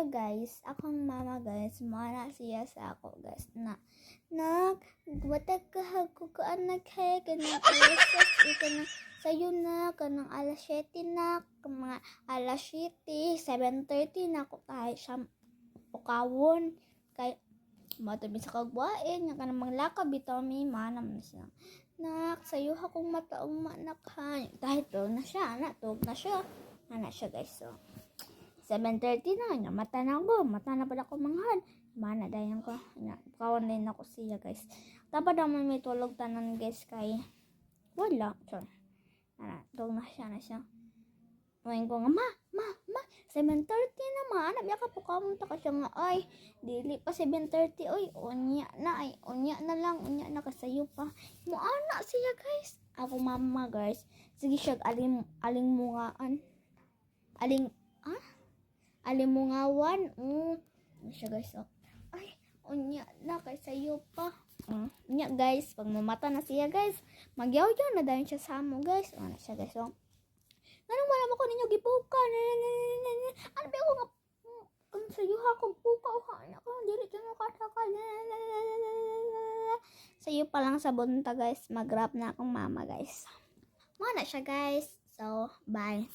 Guys, akong mama guys, mana siya sa ako guys na watag kahag ko anak hay kanang alas 6 kanang sayo na kanang alas 7 na mga alas 7 7:30 na ko tayo sa pukawon kay matabi sa kagwain nga kanang manglaka bitaw mi manam na siya nak sayo akong mataong manak ha dahil to na siya ana siya guys. So 7:30 na nga mata na pala ko manghad mana dayan ko nga kawan din ako siya guys tapos naman may tulog tanan guys kay wala sure tulog na siya ngayon ko nga ma 7:30 na anak niya ka po kamunta ka siya nga ay dili pa 7:30 oy unya na lang kasayo pa mo anak siya guys ako mama guys sige siya alimungawan siya guys ay unya na kay sayo pa unya guys pag mamata na siya guys magyaw-yaw na dahil siya sa amo guys ano siya guys ganun wala mo ko ninyo gipuka ano ba ako nga kung sayo akong puka anak ko dili dyan mo kataka sayo pa lang sa bunta guys mag-rap na akong mama guys mana siya guys so bye.